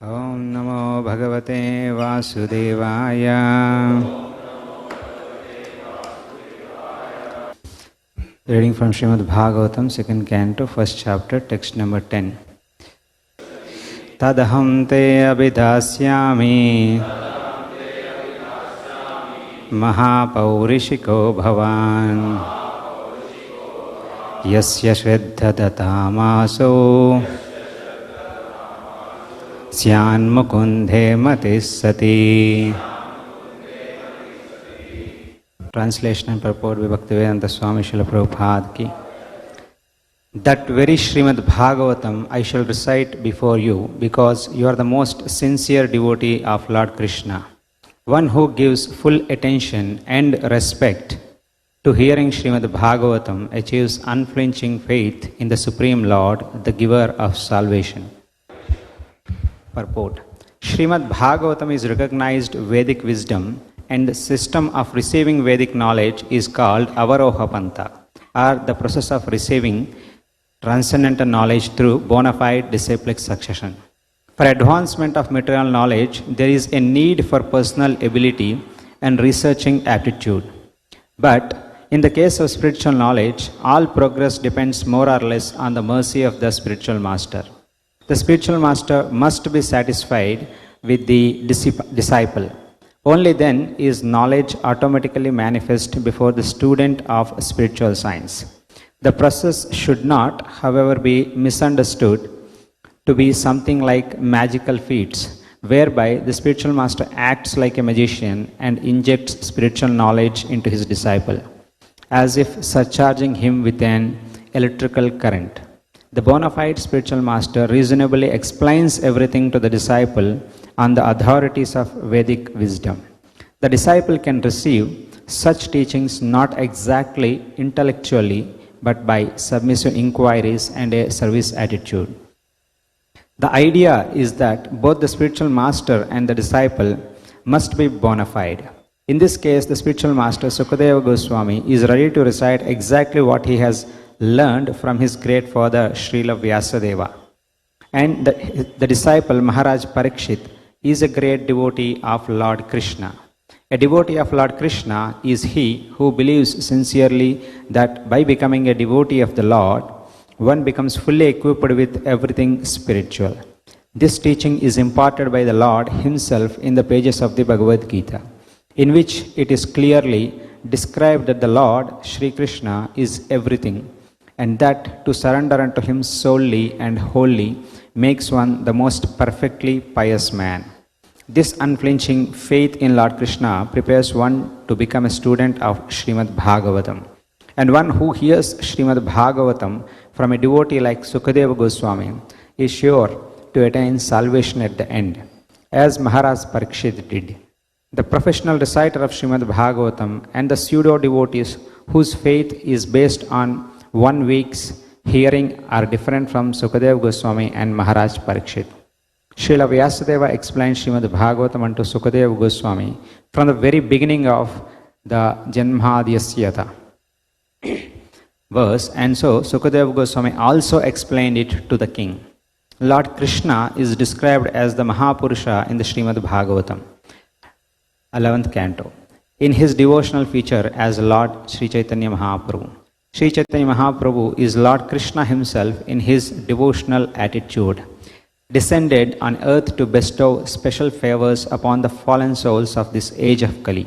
Om Namo Bhagavate Vasudevaya. Reading from Srimad Bhagavatam, 2nd Canto, 1st chapter, text number 10. Tadaham te abhidasyami Mahapaurishiko bhavan Yasya shraddhadatamaso Syan mukundhe matis sati. Translation and purport by Bhaktivedanta Swami Srila Prabhupada ki. That very Srimad Bhagavatam I shall recite before you because you are the most sincere devotee of Lord Krishna. One who gives full attention and respect to hearing Srimad Bhagavatam achieves unflinching faith in the Supreme Lord, the giver of salvation. Purport. Srimad Bhagavatam is recognized Vedic wisdom, and the system of receiving Vedic knowledge is called Avaroha Pantha, or the process of receiving transcendental knowledge through bona fide disciplic succession. For advancement of material knowledge, there is a need for personal ability and researching aptitude. But in the case of spiritual knowledge, all progress depends more or less on the mercy of the spiritual master. The spiritual master must be satisfied with the disciple. Only then is knowledge automatically manifest before the student of spiritual science. The process should not, however, be misunderstood to be something like magical feats, whereby the spiritual master acts like a magician and injects spiritual knowledge into his disciple, as if surcharging him with an electrical current. The bona fide spiritual master reasonably explains everything to the disciple on the authorities of Vedic wisdom. The disciple can receive such teachings not exactly intellectually, but by submissive inquiries and a service attitude. The idea is that both the spiritual master and the disciple must be bona fide. In this case, the spiritual master Sukadeva Goswami is ready to recite exactly what he has learned from his great father Srila Vyasadeva. And the disciple Maharaj Parikshit is a great devotee of Lord Krishna. A devotee of Lord Krishna is he who believes sincerely that by becoming a devotee of the Lord, one becomes fully equipped with everything spiritual. This teaching is imparted by the Lord himself in the pages of the Bhagavad Gita, in which it is clearly described that the Lord, Sri Krishna, is everything, and that to surrender unto him solely and wholly makes one the most perfectly pious man. This unflinching faith in Lord Krishna prepares one to become a student of Srimad Bhagavatam. And one who hears Srimad Bhagavatam from a devotee like Sukadeva Goswami is sure to attain salvation at the end, as Maharaj Parikshit did. The professional reciter of Srimad Bhagavatam and the pseudo-devotees whose faith is based on 1 week's hearing are different from Sukadeva Goswami and Maharaj Parikshit. Srila Vyasadeva explained Srimad Bhagavatam unto Sukadeva Goswami from the very beginning of the Janmadhyasyata verse, and so Sukadeva Goswami also explained it to the king. Lord Krishna is described as the Mahapurusha in the Srimad Bhagavatam, 11th canto, in his devotional feature as Lord Sri Chaitanya Mahaprabhu. Sri Chaitanya Mahaprabhu is Lord Krishna himself in his devotional attitude, descended on earth to bestow special favors upon the fallen souls of this age of Kali.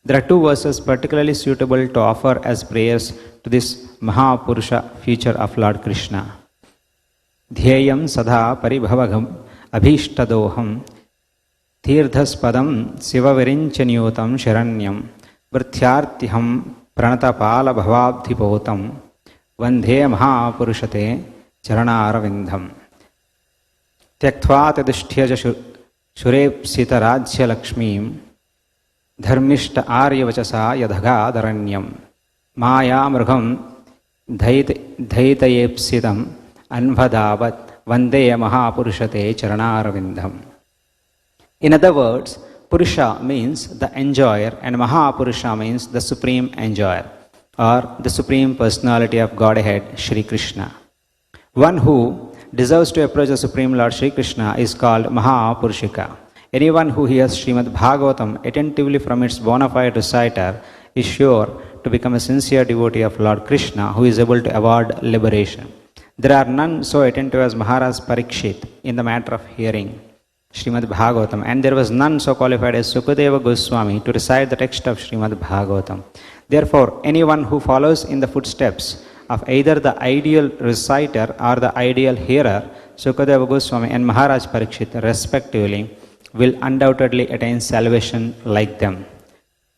There are 2 verses particularly suitable to offer as prayers to this Mahapurusha feature of Lord Krishna. Dhyayam sadha paribhavagam abhishtadoham Tirthaspadam sivavirinchanyutam sharanyam Vrithyartiham pranatapala bhavabdhipotam Vandhe Mahapurushate charanaravintham Tyaktva tadishtyaja shurepsita rajya lakshmim Dharmishta aryavachasa yadhagadharanyam Maya mrugam dhaitayepsitam anvadavat Vande Mahapurushate charanaravintham. In other words, Purusha means the enjoyer and Mahapurusha means the supreme enjoyer or the supreme personality of Godhead, Shri Krishna. One who deserves to approach the Supreme Lord Sri Krishna is called Mahapurushika. Anyone who hears Srimad Bhagavatam attentively from its bona fide reciter is sure to become a sincere devotee of Lord Krishna who is able to award liberation. There are none so attentive as Maharaj Parikshit in the matter of hearing Srimad Bhagavatam, and there was none so qualified as Sukadeva Goswami to recite the text of Srimad Bhagavatam. Therefore, anyone who follows in the footsteps of either the ideal reciter or the ideal hearer, Sukadeva Goswami and Maharaj Parikshit respectively, will undoubtedly attain salvation like them.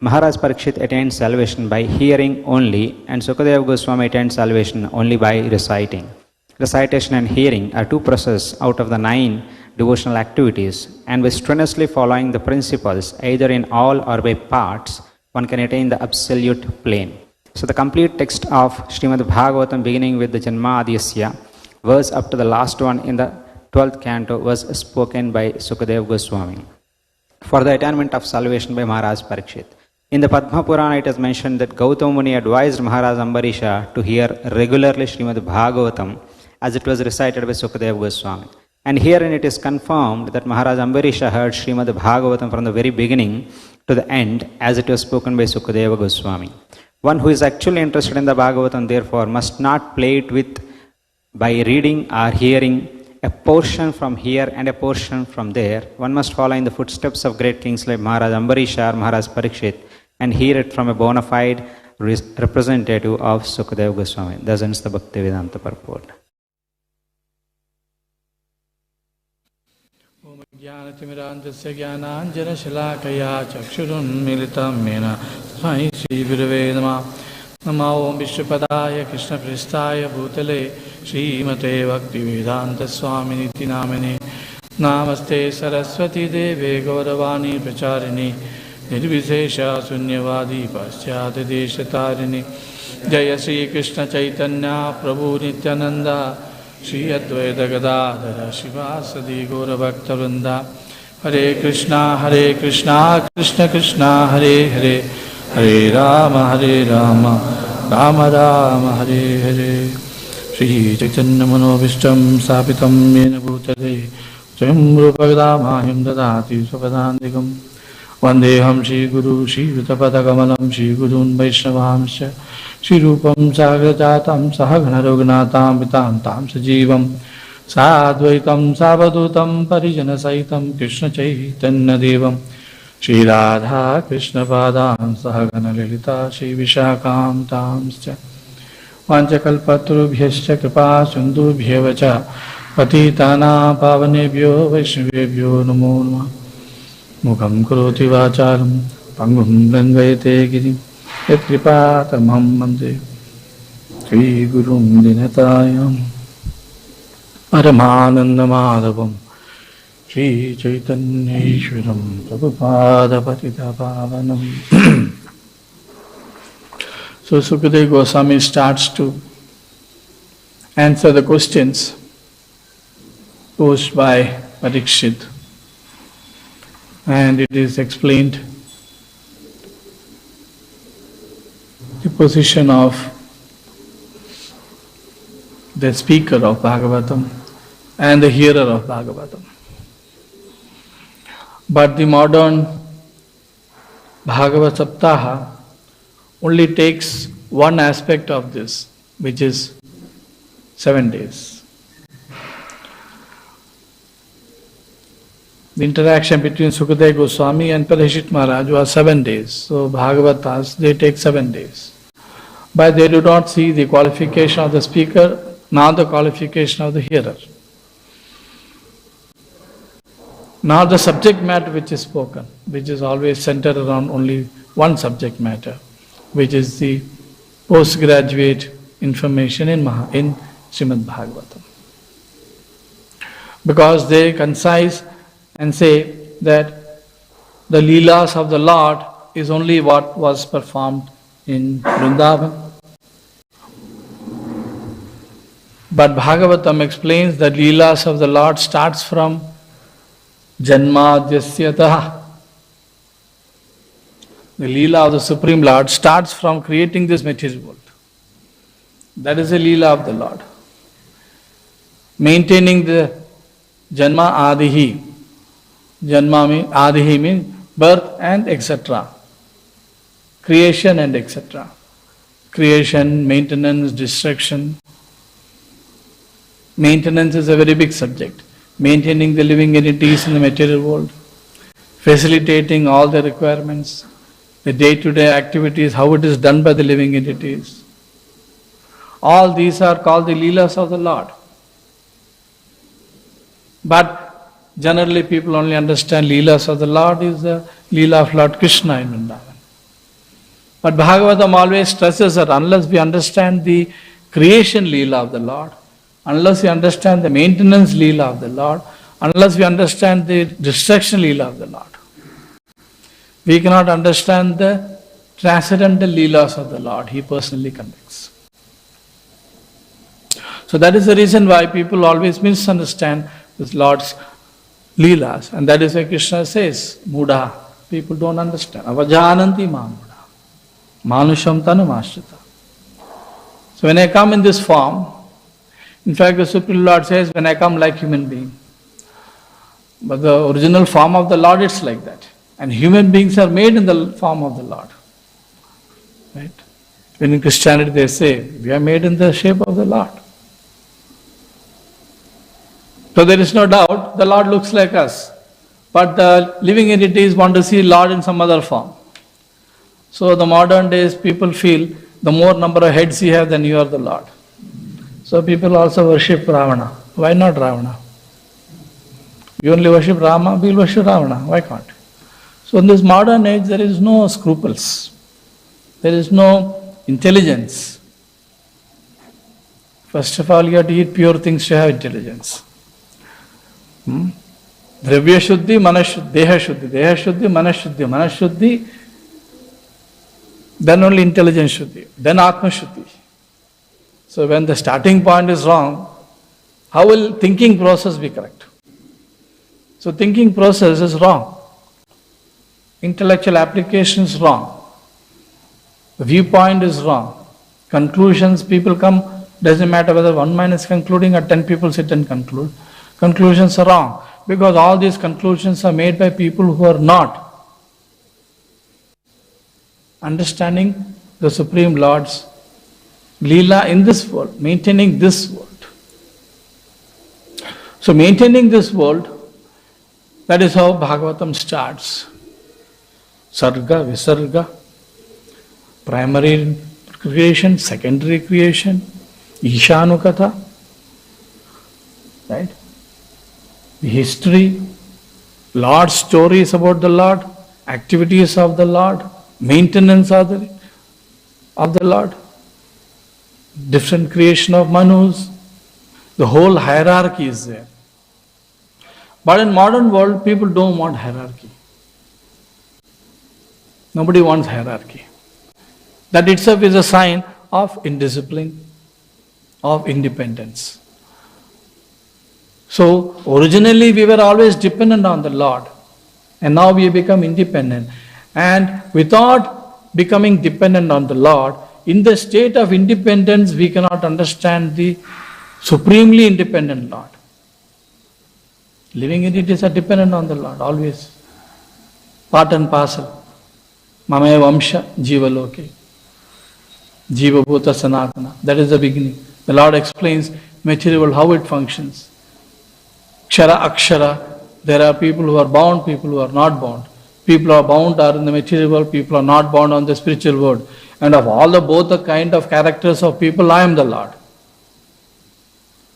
Maharaj Parikshit attained salvation by hearing only, and Sukadeva Goswami attained salvation only by reciting. Recitation and hearing are two processes out of the 9 devotional activities, and by strenuously following the principles, either in all or by parts, one can attain the absolute plane. So the complete text of Srimad Bhagavatam, beginning with the Janma Adhyasya, verse up to the last one in the 12th canto, was spoken by Sukadeva Goswami for the attainment of salvation by Maharaj Parikshit. In the Padma Purana, it is mentioned that Gautama Muni advised Maharaj Ambarisha to hear regularly Srimad Bhagavatam as it was recited by Sukadeva Goswami. And herein it is confirmed that Maharaj Ambarisha heard Srimad Bhagavatam from the very beginning to the end as it was spoken by Sukadeva Goswami. One who is actually interested in the Bhagavatam, therefore, must not play it with by reading or hearing a portion from here and a portion from there. One must follow in the footsteps of great kings like Maharaj Ambarisha or Maharaj Parikshit and hear it from a bona fide representative of Sukadeva Goswami. Thus ends the Bhaktivedanta purport. ज्ञानतिमिरान्धस्य ज्ञानाञ्जनशलाकया चक्षुरुन्मीलितं येन तस्मै श्रीगुरवे नमः। नमो ॐ विश्वपदाय कृष्णप्रेष्ठाय भूतले श्रीमते भक्तिवेदान्तस्वामिनिति नामिने। नमस्ते सरस्वतीदेवे गौरवाणी प्रचारिणे निर्विशेषशून्यवादी पाश्चात्यदेशतारिणे। जय श्रीकृष्णचैतन्य प्रभु नित्यानन्द श्री अद्वैत गदाधर शिवासदि गौरभक्तवृंदा। हरे कृष्णा कृष्ण कृष्णा हरे हरे, हरे राम राम राम हरे हरे। श्री चैतन्य मनोभीष्टं स्थापितं येन भूतले स्वयं रूपकदामाह्यं ददाति स्वपदान्तिकम्। वन्देऽहं श्रीगुरु श्रीयुतपदकमलं श्रीगुरून् वैष्णवांश्च श्रीरूपं साग्रजातं सहगणरघुनाथां वितान्तां सजीवं साद्वैतं सावधूतं परिजनसहितं कृष्णचैतन्यदेवं श्रीराधा कृष्णपादां सहगणललिता श्रीविशाखान्तांश्च। वाञ्छकल्पतरुभ्यश्च कृपा सिन्धुभ्येव च पतितानां पावनेभ्यो वैष्णवेभ्यो नमो नमः। मुखं करोति वाचालं पङ्गुं लङ्घयते गिरिं यत्कृपातमहं वन्दे श्रीगुरुं दीनतायां परमानन्दमाधवं श्रीचैतन्येश्वरं प्रभुपादपतितपावनम्। So Sukadeva Goswami starts to answer the questions posed by Parikshit. And it is explained the position of the speaker of Bhagavatam and the hearer of Bhagavatam. But the modern Bhagavad Saptaha only takes one aspect of this, which is 7 days. The interaction between Sukadeva Goswami and Parikshit Maharaj was 7 days. So Bhagavatas, they take 7 days. But they do not see the qualification of the speaker, nor the qualification of the hearer, nor the subject matter which is spoken, which is always centered around only one subject matter, which is the postgraduate information in Srimad Bhagavatam. Because they concise and say that the leelas of the Lord is only what was performed in Vrindavan. But Bhagavatam explains that leelas of the Lord starts from Janmadyasyatah. The leela of the Supreme Lord starts from creating this material world. That is the leela of the Lord. maintaining the Janma Adihi. Janma means Adihi means birth and etc. Creation and etc. Creation, maintenance, destruction. Maintenance is a very big subject. Maintaining the living entities in the material world, facilitating all the requirements, the day-to-day activities, how it is done by the living entities. All these are called the leelas of the Lord. But generally people only understand leelas of the Lord is the leela of Lord Krishna in Vrindavan. But Bhagavatam always stresses that unless we understand the creation leela of the Lord, unless we understand the maintenance leela of the Lord, unless we understand the destruction leela of the Lord, we cannot understand the transcendental leelas of the Lord He personally conducts. So that is the reason why people always misunderstand this Lord's leelas, and that is why Krishna says, Muda, people don't understand. Avajananti Mamuda. Manusham Tanam Ashrita. So when I come in this form, in fact, the Supreme Lord says, when I come like human being. But the original form of the Lord, it's like that. And human beings are made in the form of the Lord. Right? When in Christianity they say, we are made in the shape of the Lord. So there is no doubt, the Lord looks like us. But the living entities want to see Lord in some other form. So the modern days people feel, the more number of heads you have, then you are the Lord. So people also worship Ravana. Why not Ravana? You only worship Rama, we will worship Ravana. Why can't? So in this modern age, there is no scruples. There is no intelligence. First of all, you have to eat pure things to have intelligence. Dravya Shuddhi, Manashuddhi, Deha Shuddhi, Deha Shuddhi, Manashuddhi, Manashuddhi, then only intelligence Shuddhi, then Atma Shuddhi. So when the starting point is wrong, how will thinking process be correct? So thinking process is wrong. Intellectual application is wrong. The viewpoint is wrong. Conclusions, people come, doesn't matter whether one man is concluding or 10 people sit and conclude. Conclusions are wrong. Because all these conclusions are made by people who are not understanding the Supreme Lord's leela in this world, maintaining this world. So maintaining this world, that is how Bhagavatam starts. Sarga, Visarga, primary creation, secondary creation, Ishanukatha, right? The history, Lord's stories about the Lord, activities of the Lord, maintenance of the Lord, different creation of Manus, the whole hierarchy is there. But in modern world, people don't want hierarchy. Nobody wants hierarchy. That itself is a sign of indiscipline, of independence. So originally we were always dependent on the Lord, and now we have become independent. And without becoming dependent on the Lord, in the state of independence, we cannot understand the supremely independent Lord. Living entities are dependent on the Lord, always. Part and parcel. Mamaya Vamsha Jiva Loke. Jiva Bhuta Sanatana. That is the beginning. The Lord explains material world, how it functions. Kshara Akshara. There are people who are bound, people who are not bound. People who are bound are in the material world, people are not bound on the spiritual world. And of all the both the kind of characters of people, I am the Lord.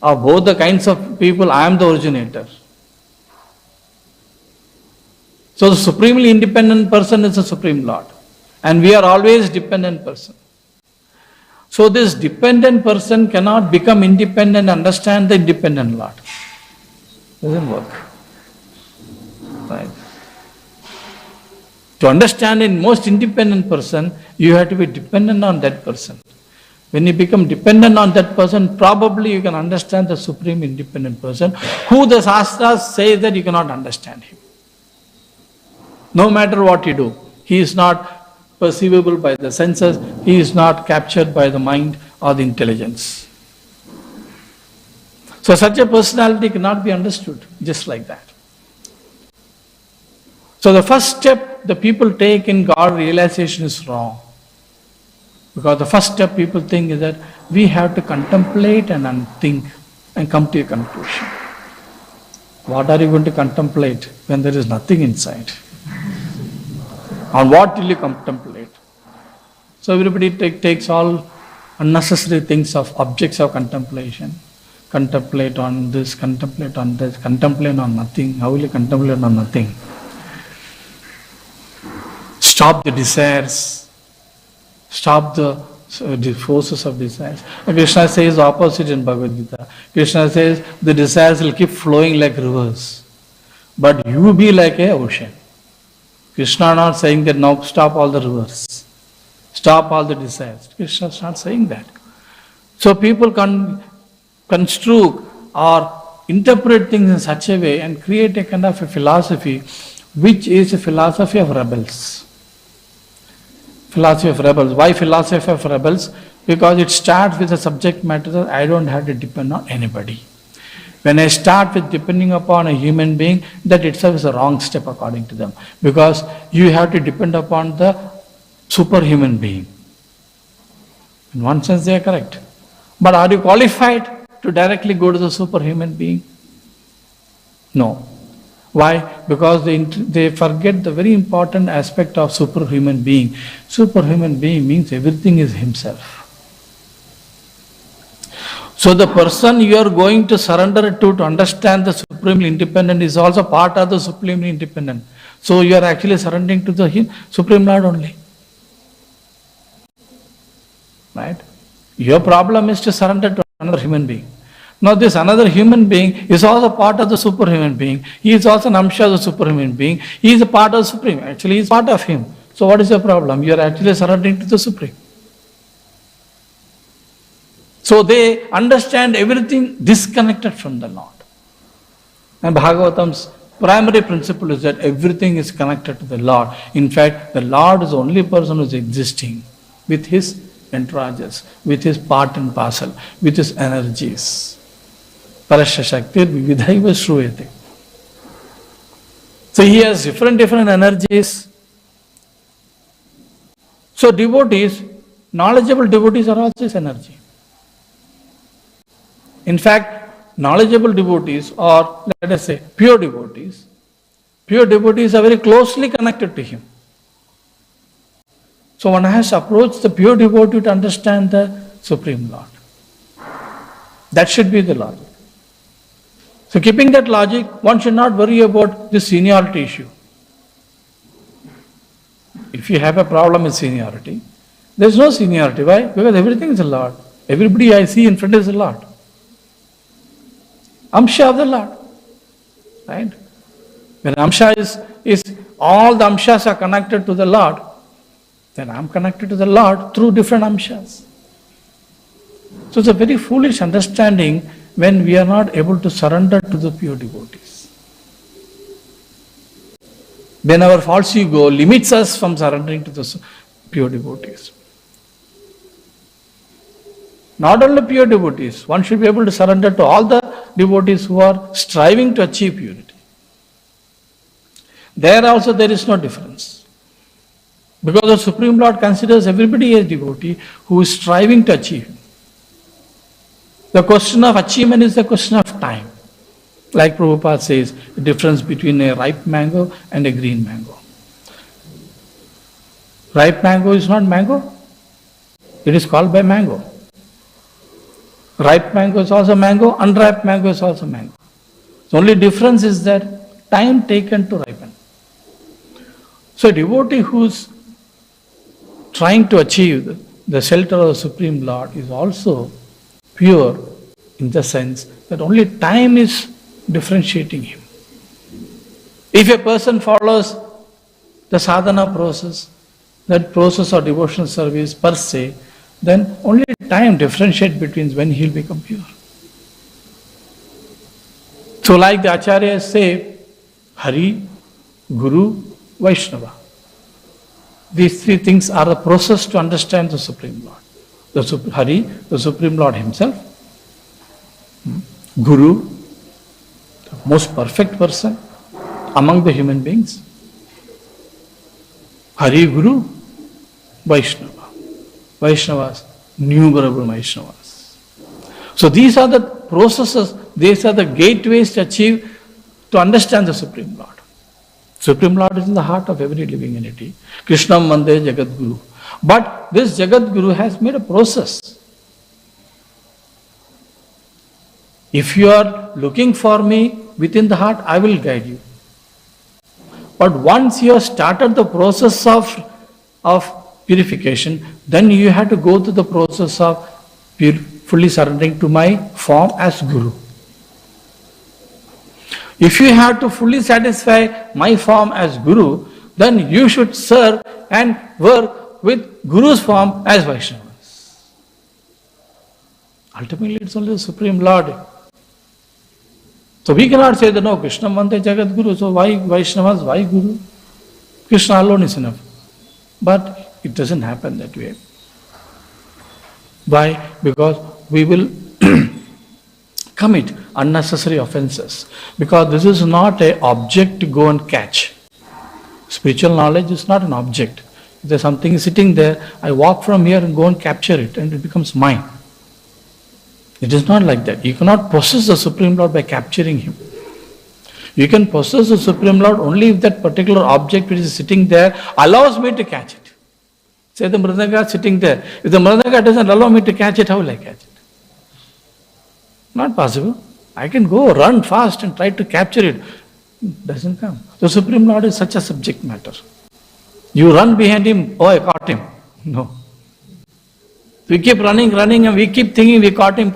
Of both the kinds of people, I am the originator. So the supremely independent person is the Supreme Lord. And we are always dependent person. So this dependent person cannot become independent and understand the independent Lord. Doesn't work. Right? To understand a most independent person, you have to be dependent on that person. When you become dependent on that person, probably you can understand the supreme independent person, who the shastras say that you cannot understand him. No matter what you do, he is not perceivable by the senses, he is not captured by the mind or the intelligence. So So such a personality cannot be understood just like that. So the first step the people take in God realization is wrong. Because the first step people think is that we have to contemplate and think and come to a conclusion. What are you going to contemplate when there is nothing inside? On what will you contemplate? So everybody takes all unnecessary things of objects of contemplation. Contemplate on this, contemplate on this, contemplate on nothing. How will you contemplate on nothing? Stop the desires. Stop the forces of desires. And Krishna says the opposite in Bhagavad Gita. Krishna says the desires will keep flowing like rivers, but you be like an ocean. Krishna not saying that now stop all the rivers, stop all the desires. Krishna is not saying that. So people can construe or interpret things in such a way and create a kind of a philosophy which is a philosophy of rebels. Philosophy of rebels. Why philosophy of rebels? Because it starts with a subject matter that I don't have to depend on anybody. When I start with depending upon a human being, that itself is a wrong step according to them. Because you have to depend upon the superhuman being. In one sense they are correct. But are you qualified to directly go to the superhuman being? No. Why? Because they forget the very important aspect of superhuman being. Superhuman being means everything is himself. So the person you are going to surrender to understand the supremely independent is also part of the supremely independent. So you are actually surrendering to the Supreme Lord only. Right? Your problem is to surrender to another human being. Now this another human being is also part of the superhuman being. He is also an amsha of the superhuman being. He is a part of the Supreme. Actually he is part of him. So what is your problem? You are actually surrendering to the Supreme. So they understand everything disconnected from the Lord. And Bhagavatam's primary principle is that everything is connected to the Lord. In fact, the Lord is the only person who is existing with his entourages, with his part and parcel, with his energies. Parasya Shaktir Vividhaiva Shruyate. So he has different energies. So devotees, knowledgeable devotees are also his energy. In fact, knowledgeable devotees or let us say pure devotees are very closely connected to him. So one has to approach the pure devotee to understand the Supreme Lord. That should be the logic. So keeping that logic, one should not worry about the seniority issue. If you have a problem with seniority, there is no seniority. Why? Because everything is the Lord. Everybody I see in front is the Lord. Amsha of the Lord. Right? When Amsha is all the Amshas are connected to the Lord, then I am connected to the Lord through different Amshas. So it's a very foolish understanding when we are not able to surrender to the pure devotees. When our false ego limits us from surrendering to the pure devotees. Not only pure devotees, one should be able to surrender to all the devotees who are striving to achieve purity. There also there is no difference. Because the Supreme Lord considers everybody as devotee who is striving to achieve. The question of achievement is the question of time. Like Prabhupada says, the difference between a ripe mango and a green mango. Ripe mango is not mango. It is called by mango. Ripe mango is also mango, unripe mango is also mango. The only difference is that time taken to ripen. So a devotee who is trying to achieve the shelter of the Supreme Lord is also pure in the sense that only time is differentiating him. If a person follows the sadhana process, that process of devotional service per se, then only time differentiates between when he will become pure. So like the acharyas say, Hari, Guru, Vaishnava. These three things are the process to understand the Supreme Lord. Hari, the Supreme Lord himself. Guru, the most perfect person among the human beings. Hari Guru, Vaishnava. Vaishnavas, innumerable Vaishnavas. So these are the processes, these are the gateways to achieve, to understand the Supreme Lord. Supreme Lord is in the heart of every living entity. Krishnam Mande Jagat Guru. But this Jagat Guru has made a process. If you are looking for me within the heart, I will guide you. But once you have started the process of purification, then you have to go through the process of fully surrendering to my form as Guru. If you have to fully satisfy my form as Guru, then you should serve and work with Guru's form as Vaishnavas. Ultimately, it's only the Supreme Lord. So we cannot say that no, Krishna Mante Jagat Guru, so why Vaishnavas, why Guru? Krishna alone is enough. But it doesn't happen that way. Why? Because we will commit unnecessary offenses. Because this is not an object to go and catch. Spiritual knowledge is not an object. If there's something sitting there, I walk from here and go and capture it and it becomes mine. It is not like that. You cannot possess the Supreme Lord by capturing Him. You can possess the Supreme Lord only if that particular object which is sitting there allows me to catch it. Say the Mridanga is sitting there. If the Mridanga doesn't allow me to catch it, how will I catch it? Not possible. I can go run fast and try to capture it. It doesn't come. The Supreme Lord is such a subject matter. You run behind Him, oh I caught Him. No. We keep running and we keep thinking we caught him.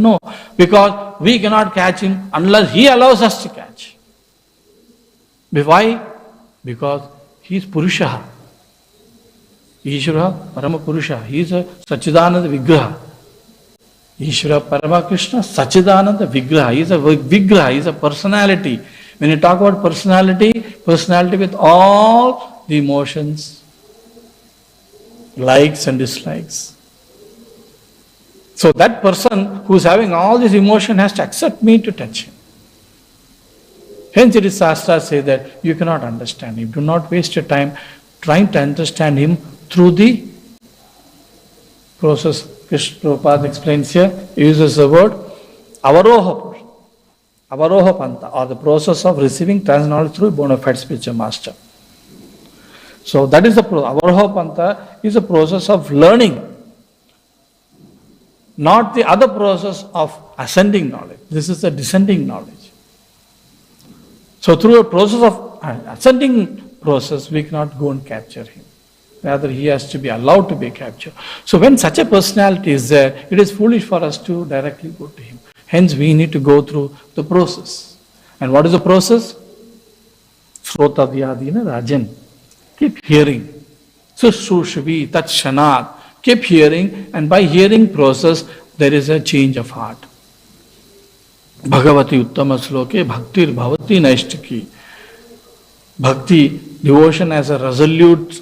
No, because we cannot catch Him unless He allows us to catch. Why? Because He is Purusha. Ishvara Parama Purusha. He is a Sachidananda Vigraha. Ishvara Parama Krishna Sachidananda Vigraha. He is a Vigraha. He is a personality. When you talk about personality with all the emotions, likes and dislikes. So that person who is having all this emotion has to accept me to touch him. Hence it is shastra say that you cannot understand him. Do not waste your time trying to understand him through the process. Prabhupada explains here, he uses the word avaroha panta, or the process of receiving transcendental knowledge through a bona fide spiritual master. So that is the process. Avaroha panta is a process of learning, not the other process of ascending knowledge. This is a descending knowledge. So through a process of ascending process, we cannot go and capture him. Rather, he has to be allowed to be captured. So when such a personality is there, it is foolish for us to directly go to him. Hence, we need to go through the process. And what is the process? Srotavyadina Rajan. Keep hearing. Sushushvi Tatshanat. Keep hearing, and by hearing process, there is a change of heart. Bhagavati Uttama Sloke Bhaktir Bhavati Naishtiki. Bhakti, devotion as a resolute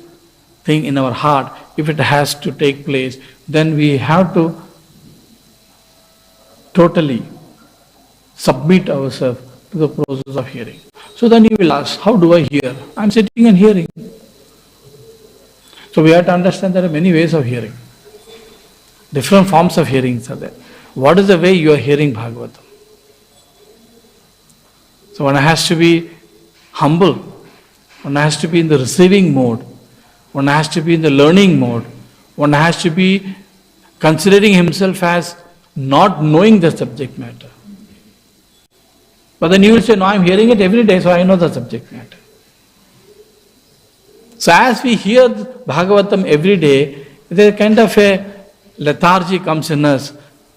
thing in our heart, if it has to take place, then we have to totally submit ourselves to the process of hearing. So then you will ask, how do I hear? I am sitting and hearing. So we have to understand there are many ways of hearing. Different forms of hearings are there. What is the way you are hearing Bhagavatam? So one has to be humble. One has to be in the receiving mode. One has to be in the learning mode. One has to be considering himself as not knowing the subject matter. But then you will say, no, I am hearing it every day, so I know the subject matter. So as we hear Bhagavatam every day, there is kind of a lethargy comes in us.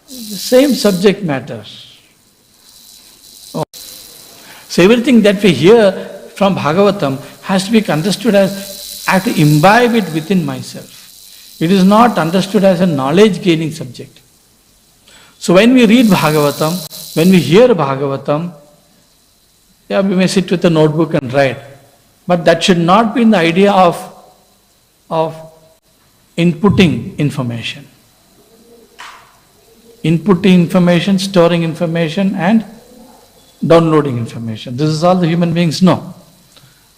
The same subject matter. So everything that we hear from Bhagavatam has to be understood as, I have to imbibe it within myself. It is not understood as a knowledge gaining subject. So when we read Bhagavatam, when we hear Bhagavatam, yeah, we may sit with a notebook and write. But that should not be in the idea of inputting information. Inputting information, storing information, and downloading information. This is all the human beings know.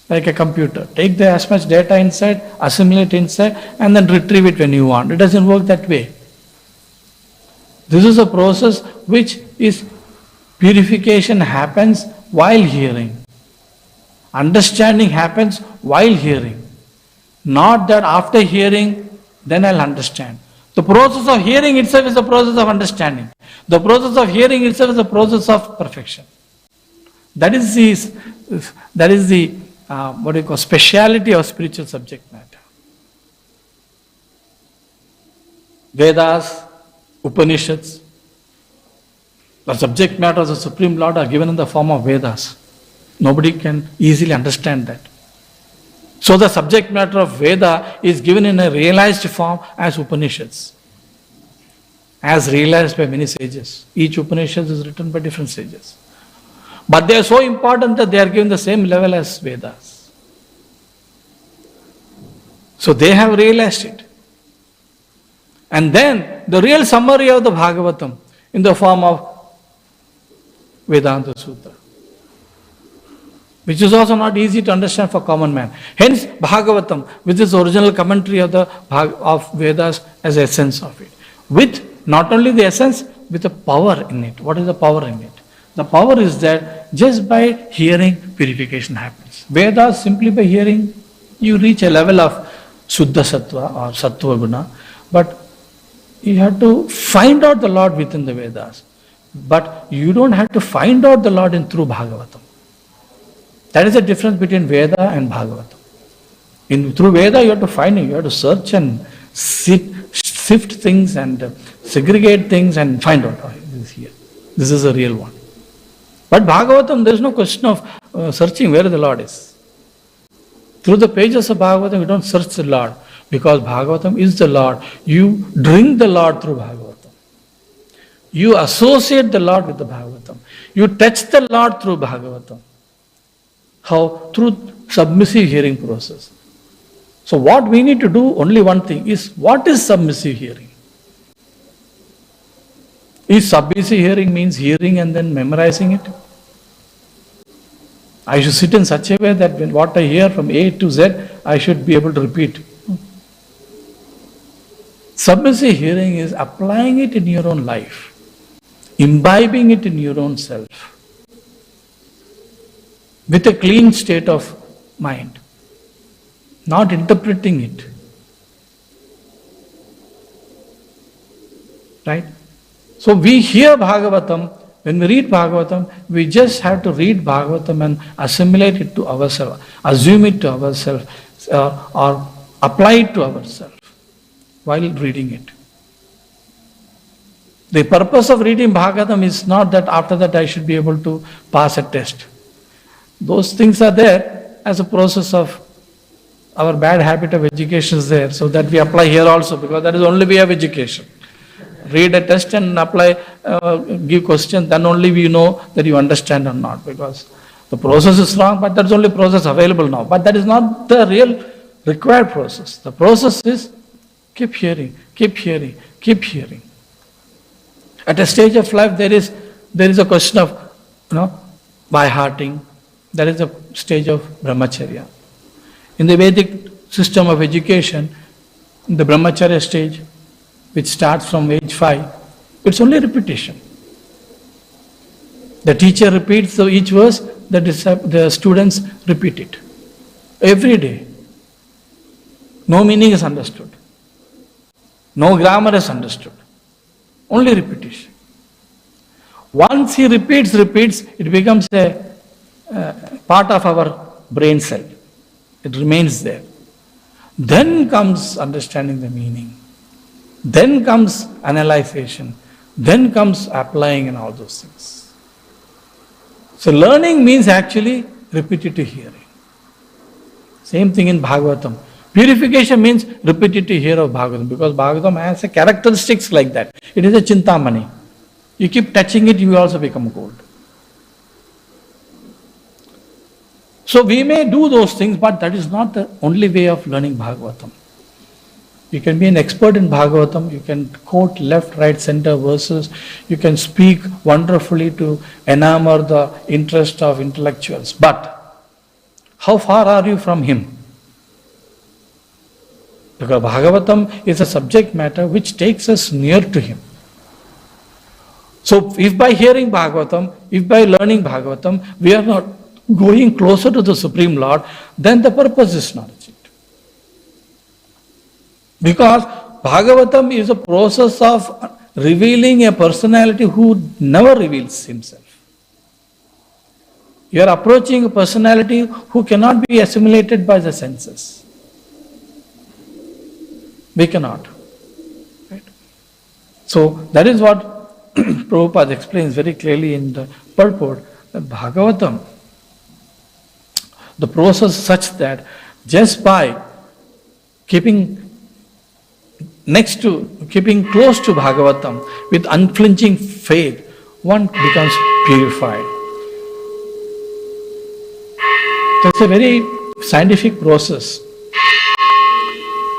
Like a computer. Take as much data inside, assimilate inside, and then retrieve it when you want. It doesn't work that way. This is a process which is purification happens while hearing. Understanding happens while hearing. Not that after hearing, then I'll understand. The process of hearing itself is the process of understanding. The process of hearing itself is the process of perfection. That is the what do you call speciality of spiritual subject matter. Vedas, Upanishads, the subject matter of the Supreme Lord are given in the form of Vedas. Nobody can easily understand that. So the subject matter of Veda is given in a realized form as Upanishads, as realized by many sages. Each Upanishad is written by different sages. But they are so important that they are given the same level as Vedas. So they have realized it. And then the real summary of the Bhagavatam in the form of Vedanta Sutra, which is also not easy to understand for common man. Hence Bhagavatam, which is the original commentary of Vedas, as the essence of it. With not only the essence, with the power in it. What is the power in it? The power is that just by hearing, purification happens. Vedas, simply by hearing, you reach a level of Shuddha Sattva or Sattva Guna, but you have to find out the Lord within the Vedas. But you don't have to find out the Lord through Bhagavatam. That is the difference between Veda and Bhagavatam. Through Veda you have to find it, you have to search and sift things and segregate things and find out, oh, this is here. This is the real one. But Bhagavatam, there is no question of searching where the Lord is. Through the pages of Bhagavatam, you don't search the Lord, because Bhagavatam is the Lord. You drink the Lord through Bhagavatam. You associate the Lord with the Bhagavatam. You touch the Lord through Bhagavatam. How? Through submissive hearing process. So what we need to do, only one thing, is what is submissive hearing? Is submissive hearing means hearing and then memorizing it? I should sit in such a way that when what I hear from A to Z, I should be able to repeat. Submissive hearing is applying it in your own life, imbibing it in your own self, with a clean state of mind, not interpreting it. Right? So we hear Bhagavatam, when we read Bhagavatam, we just have to read Bhagavatam and assimilate it to ourselves, assume it to ourselves, or apply it to ourselves while reading it. The purpose of reading Bhagavatam is not that after that I should be able to pass a test. Those things are there as a process of our bad habit of education is there, so that we apply here also, because that is the only way of education. Read a test and apply, give questions, then only we know that you understand or not, because the process is wrong, but that's the only process available now. But that is not the real required process. The process is keep hearing, keep hearing, keep hearing. At a stage of life, there is a question of, by hearting. That is the stage of brahmacharya. In the Vedic system of education, in the brahmacharya stage, which starts from age 5, it's only repetition. The teacher repeats each verse, the students repeat it. Every day. No meaning is understood. No grammar is understood. Only repetition. Once he repeats, it becomes a part of our brain cell. It remains there. Then comes understanding the meaning. Then comes analyzation. Then comes applying and all those things. So learning means actually repetitive hearing. Same thing in Bhagavatam. Purification means repetitive hear of Bhagavatam, because Bhagavatam has a characteristics like that. It is a chintamani. You keep touching it, you will also become gold. So we may do those things, but that is not the only way of learning Bhagavatam. You can be an expert in Bhagavatam, you can quote left, right, center verses, you can speak wonderfully to enamor the interest of intellectuals. But how far are you from him? Because Bhagavatam is a subject matter which takes us near to him. So if by hearing Bhagavatam, if by learning Bhagavatam, we are not going closer to the Supreme Lord, then the purpose is not achieved. Because Bhagavatam is a process of revealing a personality who never reveals himself. You are approaching a personality who cannot be assimilated by the senses. We cannot. Right? So that is what Prabhupada explains very clearly in the purport, that Bhagavatam, the process is such that just by keeping close to Bhagavatam with unflinching faith, one becomes purified. That's a very scientific process.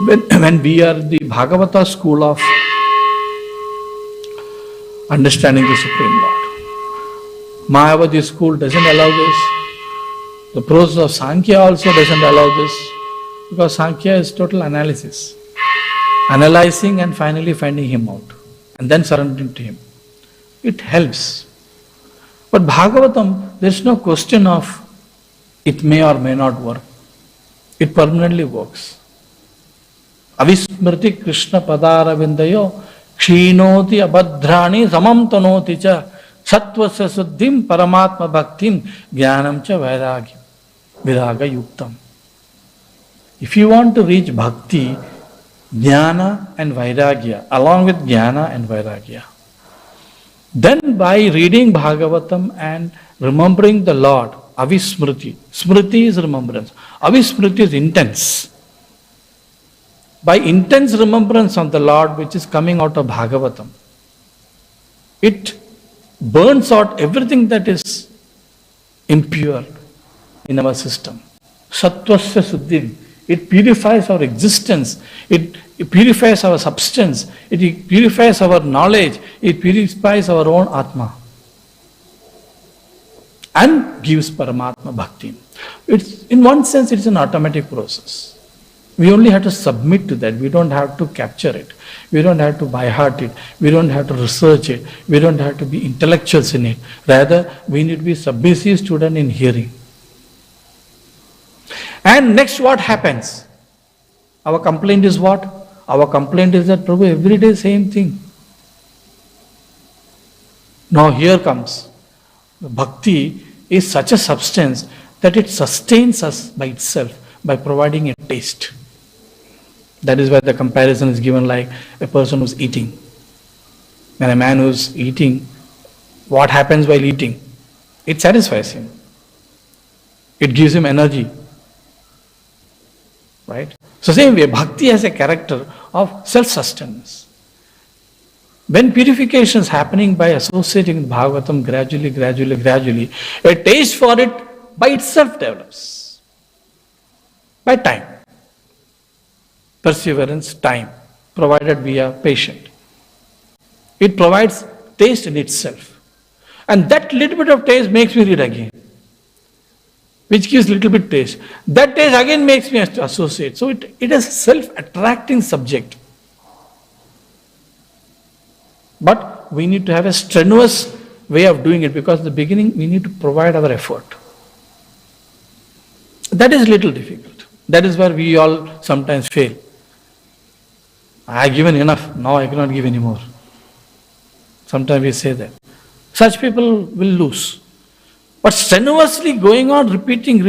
When we are the Bhagavata school of understanding the Supreme Lord. Mayavadi school doesn't allow this. The process of Sankhya also doesn't allow this, because Sankhya is total analysis. Analyzing and finally finding him out and then surrendering to him. It helps. But Bhagavatam, there is no question of it may or may not work. It permanently works. Avismriti Krishna Padara Vindayo Kshinoti Abhadrani Samam Tanoti Cha Sattvasya Suddhim Paramatma Bhaktim Jnanam Cha Viraga Yuktam. If you want to reach bhakti, jnana and vairagya, along with jnana and vairagya, then by reading Bhagavatam and remembering the Lord, avismriti, smriti is remembrance, avismriti is intense. By intense remembrance of the Lord which is coming out of Bhagavatam, it burns out everything that is impure in our system. Sattvasya Suddhim. It purifies our existence, it purifies our substance, it purifies our knowledge, it purifies our own Atma. And gives Paramatma Bhakti. It's, in one sense, it's an automatic process. We only have to submit to that. We don't have to capture it. We don't have to by heart it. We don't have to research it. We don't have to be intellectuals in it. Rather, we need to be submissive student in hearing. And next what happens? Our complaint is what? Our complaint is that Prabhu, every day same thing. Now here comes. Bhakti is such a substance that it sustains us by itself by providing a taste. That is why the comparison is given like a person who's eating. When a man who's eating, what happens while eating? It satisfies him. It gives him energy. Right? So same way, bhakti has a character of self-sustenance. When purification is happening by associating with Bhagavatam gradually, a taste for it by itself develops. By time. Perseverance, time, provided we are patient. It provides taste in itself. And that little bit of taste makes me read again. Which gives little bit taste. That taste again makes me associate. So it is a self-attracting subject. But we need to have a strenuous way of doing it, because in the beginning we need to provide our effort. That is little difficult. That is where we all sometimes fail. I have given enough, now I cannot give any more. Sometimes we say that. Such people will lose. But strenuously going on repeating,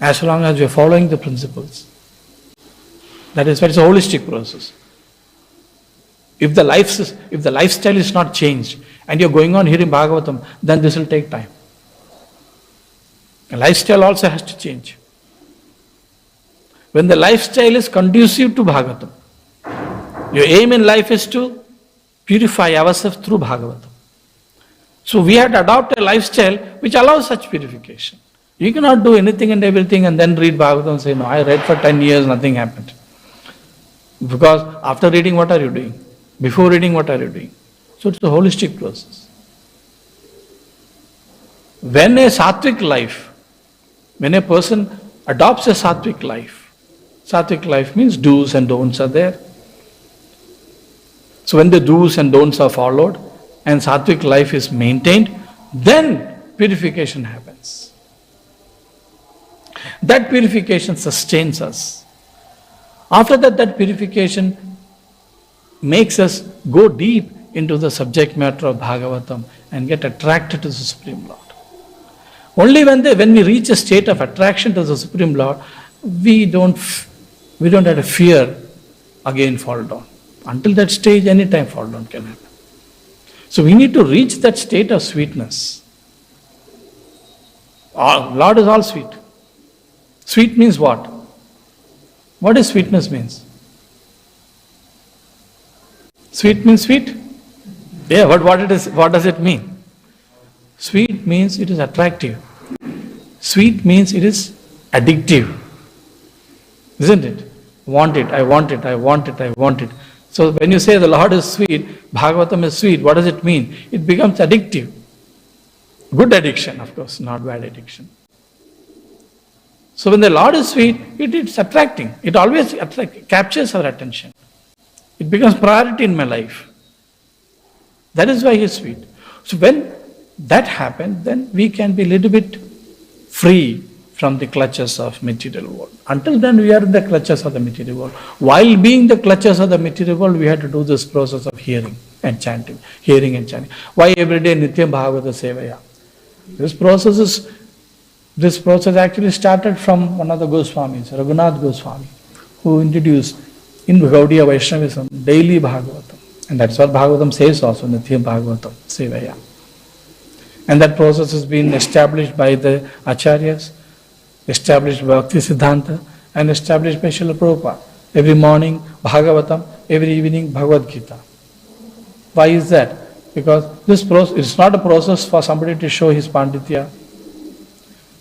as long as we are following the principles. That is why it's a holistic process. If the lifestyle is not changed and you're going on hearing Bhagavatam, then this will take time. The lifestyle also has to change. When the lifestyle is conducive to Bhagavatam, your aim in life is to purify ourselves through Bhagavatam. So we have to adopt a lifestyle which allows such purification. You cannot do anything and everything and then read Bhagavatam and say, no, I read for 10 years, nothing happened. Because after reading, what are you doing? Before reading, what are you doing? So it's a holistic process. When a sattvic life, when a person adopts a sattvic life means do's and don'ts are there. So when the do's and don'ts are followed and sattvic life is maintained, then purification happens. That purification sustains us. After that, that purification makes us go deep into the subject matter of Bhagavatam and get attracted to the Supreme Lord. Only when we reach a state of attraction to the Supreme Lord, we don't have to fear again fall down. Until that stage, anytime fall down can happen. So we need to reach that state of sweetness. Lord is all sweet. Sweet means what? What does sweetness means? Sweet means sweet? Yeah, but what does it mean? Sweet means it is attractive. Sweet means it is addictive. Isn't it? Want it, I want it, I want it, I want it. So when you say the Lord is sweet, Bhagavatam is sweet, what does it mean? It becomes addictive. Good addiction, of course, not bad addiction. So when the Lord is sweet, it's attracting. It always captures our attention. It becomes priority in my life. That is why He is sweet. So when that happens, then we can be a little bit free from the clutches of material world. Until then, we are in the clutches of the material world. While being the clutches of the material world, we have to do this process of hearing and chanting. Hearing and chanting. Why every day Nityam Bhagavata Sevaya? This process actually started from one of the Goswamis, Raghunath Goswami, who introduced in Gaudiya Vaishnavism daily Bhagavatam. And that's what Bhagavatam says also, Nityam Bhagavatam Sevaya. And that process has been established by the Acharyas, established by Bhaktivedanta, and established by Srila Prabhupada. Every morning Bhagavatam, every evening Bhagavad Gita. Why is that? Because this process, it's not a process for somebody to show his panditya.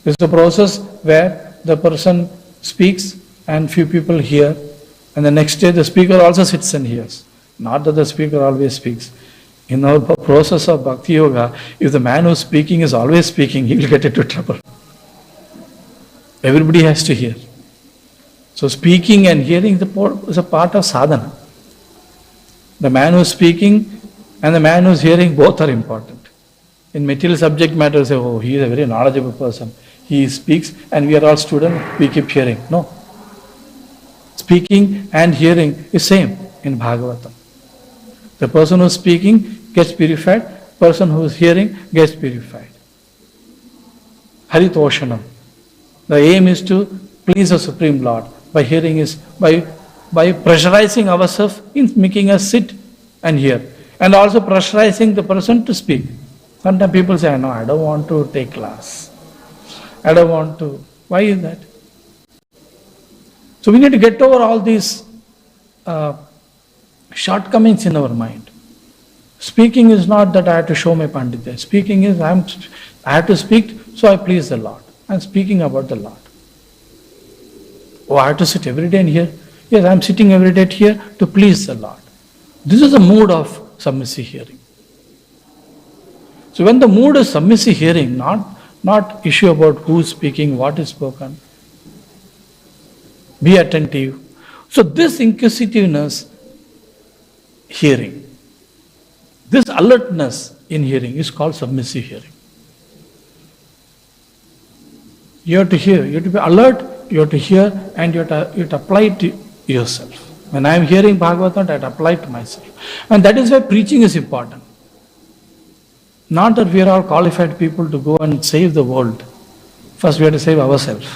It's a process where the person speaks and few people hear, and the next day the speaker also sits and hears. Not that the speaker always speaks. In our process of Bhakti Yoga, if the man who's speaking is always speaking, he will get into trouble. Everybody has to hear. So speaking and hearing is a part of sadhana. The man who's speaking and the man who's hearing, both are important. In material subject matter, say, oh, he is a very knowledgeable person. He speaks and we are all students, we keep hearing. No. Speaking and hearing is same in Bhagavatam. The person who is speaking gets purified, person who is hearing gets purified. Haritoshanam. The aim is to please the Supreme Lord. By hearing is by pressurizing ourselves in making us sit and hear. And also pressurizing the person to speak. Sometimes people say, no, I don't want to take class. I don't want to. Why is that? So we need to get over all these shortcomings in our mind. Speaking is not that I have to show my panditya. Speaking is I have to speak so I please the Lord. I am speaking about the Lord. Oh, I have to sit every day in here. Yes, I am sitting every day here to please the Lord. This is the mood of submissive hearing. So when the mood is submissive hearing, not issue about who is speaking, what is spoken. Be attentive. So this inquisitiveness, hearing, this alertness in hearing is called submissive hearing. You have to hear, you have to be alert, you have to hear, and you have to apply it to yourself. When I am hearing Bhagavatam, I have to apply it to myself. And that is why preaching is important. Not that we are all qualified people to go and save the world. First we have to save ourselves.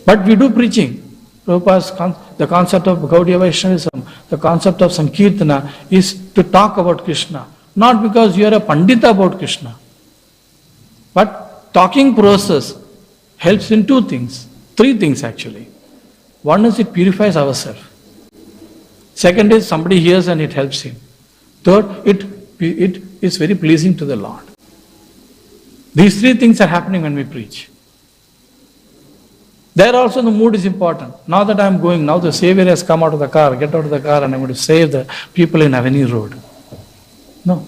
But we do preaching. Prabhupada's the concept of Gaudiya Vaishnavism, the concept of Sankirtana is to talk about Krishna. Not because you are a Pandita about Krishna. But talking process helps in two things. Three things actually. One is it purifies ourselves. Second is somebody hears and it helps him. Third, it is very pleasing to the Lord. These three things are happening when we preach. There also the mood is important. Now that I am going, now the Savior has come out of the car, get out of the car and I'm going to save the people in Avenue Road. No.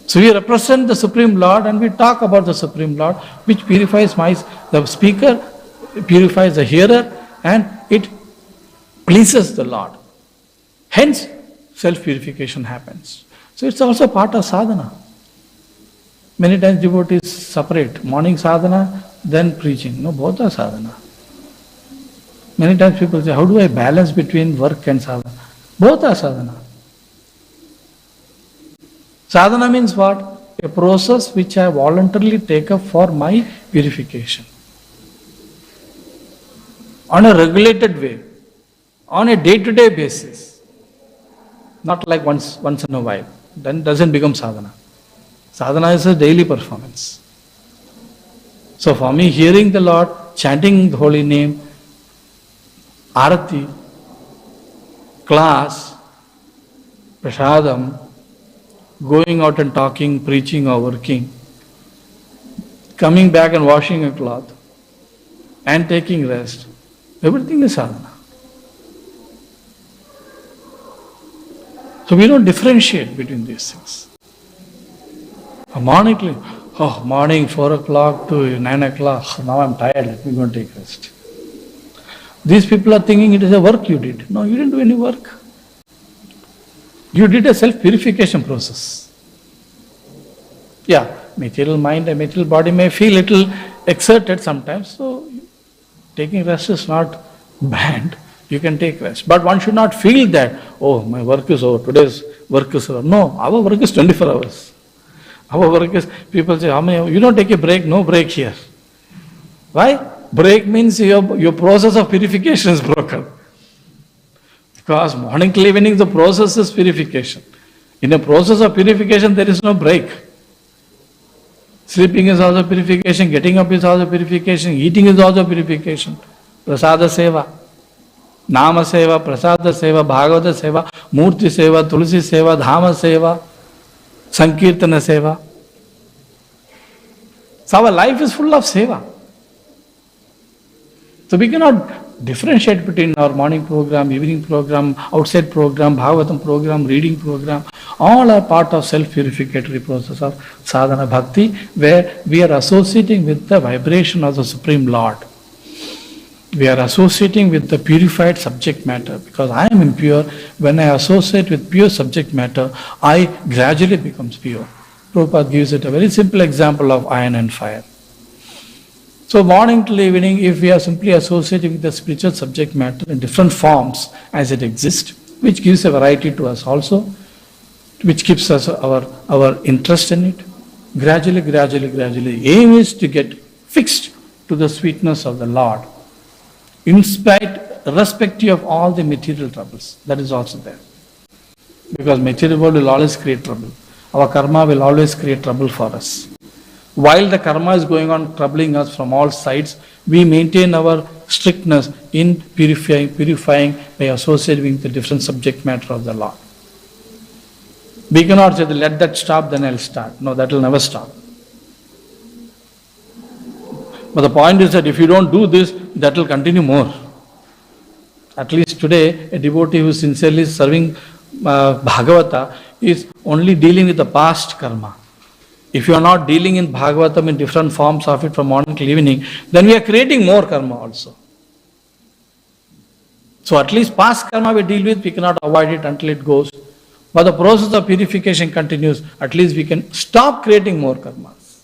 So we represent the Supreme Lord and we talk about the Supreme Lord, which purifies the speaker, purifies the hearer, and it pleases the Lord. Hence, self-purification happens. So it's also part of sadhana. Many times devotees separate morning sadhana, then preaching. No, both are sadhana. Many times people say, how do I balance between work and sadhana? Both are sadhana. Sadhana means what? A process which I voluntarily take up for my purification. On a regulated way, on a day-to-day basis. Not like once in a while. Then doesn't become sadhana. Sadhana is a daily performance. So for me, hearing the Lord, chanting the holy name, arati, class, prasadam, going out and talking, preaching or working, coming back and washing a cloth, and taking rest, everything is sadhana. So we don't differentiate between these things. Morning 4 o'clock to 9 o'clock, now I'm tired, let me go and take rest. These people are thinking it is a work you did. No, you didn't do any work. You did a self-purification process. Yeah, material mind and material body may feel little exerted sometimes, so taking rest is not banned. You can take rest. But one should not feel that, oh, my work is over, today's work is over. No, our work is 24 hours. Our work is, people say, you don't take a break, no break here. Why? Break means your process of purification is broken. Because morning till evening, the process is purification. In a process of purification, there is no break. Sleeping is also purification, getting up is also purification, eating is also purification. Prasada seva, Nama seva, Prasada seva, Bhagavata seva, Murti seva, Tulsi seva, Dhama seva, Sankirtana seva. So our life is full of seva. So we cannot differentiate between our morning program, evening program, outside program, Bhagavatam program, reading program. All are part of self-purificatory process of sadhana bhakti, where we are associating with the vibration of the Supreme Lord. We are associating with the purified subject matter. Because I am impure, when I associate with pure subject matter, I gradually becomes pure. Prabhupada gives it a very simple example of iron and fire. So morning till evening, if we are simply associating with the spiritual subject matter in different forms as it exists, which gives a variety to us also, which keeps us our interest in it, gradually, the aim is to get fixed to the sweetness of the Lord, irrespective of all the material troubles. That is also there. Because material world will always create trouble. Our karma will always create trouble for us. While the karma is going on troubling us from all sides, we maintain our strictness in purifying by associating with the different subject matter of the Lord. We cannot say, let that stop, then I'll start. No, that will never stop. But the point is that if you don't do this, that will continue more. At least today, a devotee who is sincerely serving Bhagavata is only dealing with the past karma. If you are not dealing in Bhagavatam in different forms of it from morning till evening, then we are creating more karma also. So at least past karma we deal with, we cannot avoid it until it goes. But the process of purification continues. At least we can stop creating more karmas.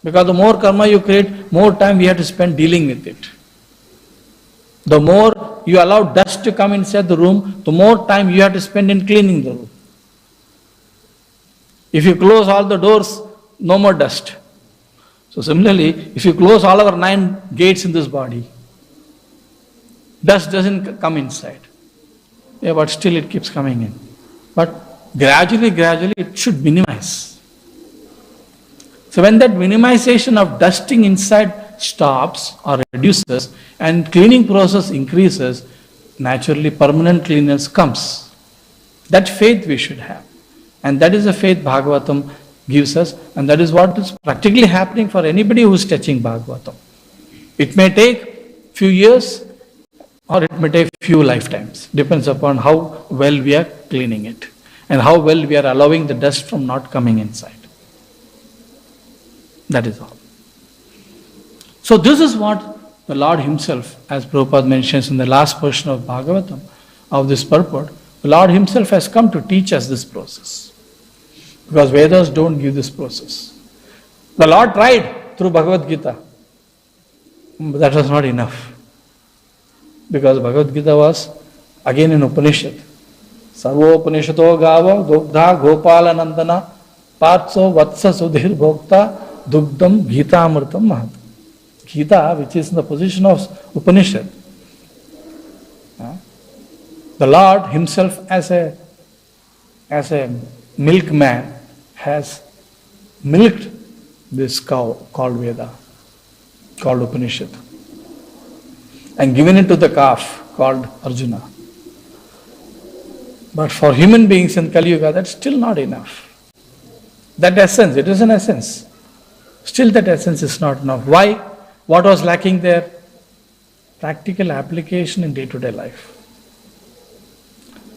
Because the more karma you create, more time we have to spend dealing with it. The more you allow dust to come inside the room, the more time you have to spend in cleaning the room. If you close all the doors, no more dust. So similarly, if you close all our 9 gates in this body, dust doesn't come inside. Yeah, but still it keeps coming in. But gradually it should minimize. So when that minimization of dusting inside stops or reduces and cleaning process increases, naturally permanent cleanness comes. That faith we should have. And that is the faith Bhagavatam gives us, and that is what is practically happening for anybody who is touching Bhagavatam. It may take few years or it may take few lifetimes. Depends upon how well we are cleaning it and how well we are allowing the dust from not coming inside. That is all. So this is what the Lord Himself, as Prabhupada mentions in the last portion of Bhagavatam, of this purport, the Lord Himself has come to teach us this process. Because Vedas don't give this process. The Lord tried through Bhagavad Gita. But that was not enough. Because Bhagavad Gita was again in Upanishad. Sarvo Upanishato Gava Dugdha Gopala Nandana Partso Vatsa Sudhir Bhokta Dugdam Gita Amritam Mahat. Gita, which is in the position of Upanishad. The Lord Himself as a milkman has milked this cow called Veda, called Upanishad, and given it to the calf called Arjuna. But for human beings in Kali Yuga, that's still not enough. That essence, it is an essence. Still that essence is not enough. Why? What was lacking there? Practical application in day-to-day life.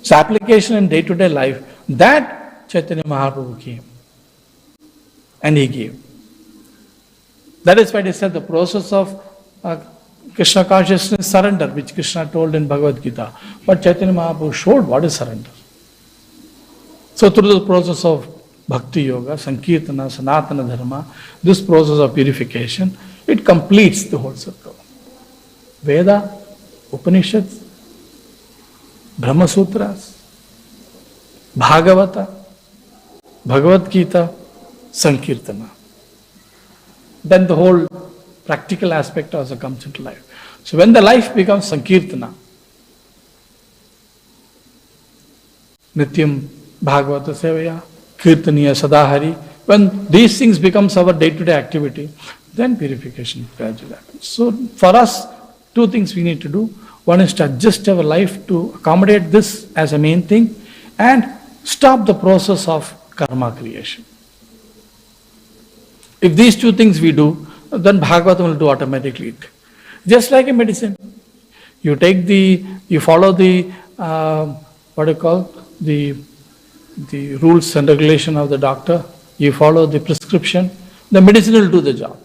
So application in day-to-day life, that Chaitanya Mahaprabhu came. And he gave. That is why they said the process of Krishna consciousness surrender, which Krishna told in Bhagavad Gita. But Chaitanya Mahaprabhu showed what is surrender. So through the process of Bhakti Yoga, Sankirtana, Sanatana Dharma, this process of purification, it completes the whole circle. Veda, Upanishads, Brahma Sutras, Bhagavata, Bhagavad Gita, Sankirtana. Then the whole practical aspect also comes into life. So when the life becomes Sankirtana, Nityam Bhagavata Sevaya, Kirtaniya Sadahari, when these things becomes our day-to-day activity, then purification gradually happens. So for us, two things we need to do. One is to adjust our life to accommodate this as a main thing and stop the process of karma creation. If these two things we do, then Bhagavatam will do automatically. Just like a medicine. You follow the rules and regulation of the doctor, you follow the prescription, the medicine will do the job.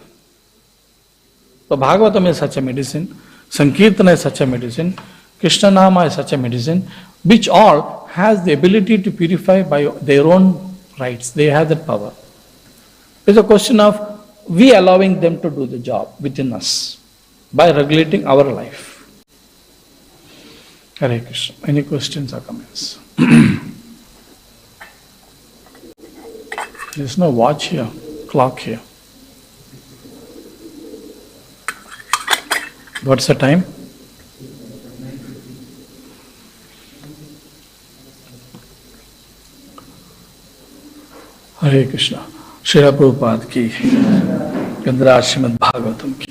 So Bhagavatam is such a medicine, Sankirtana is such a medicine, Krishna Nama is such a medicine, which all has the ability to purify by their own rights. They have that power. It's a question of we allowing them to do the job within us by regulating our life. Hare Krishna. Any questions or comments? There's no watch here, clock here. What's the time? Hare Krishna. Srila Prabhupada ki, Gandhara Srimad Bhagavatam ki.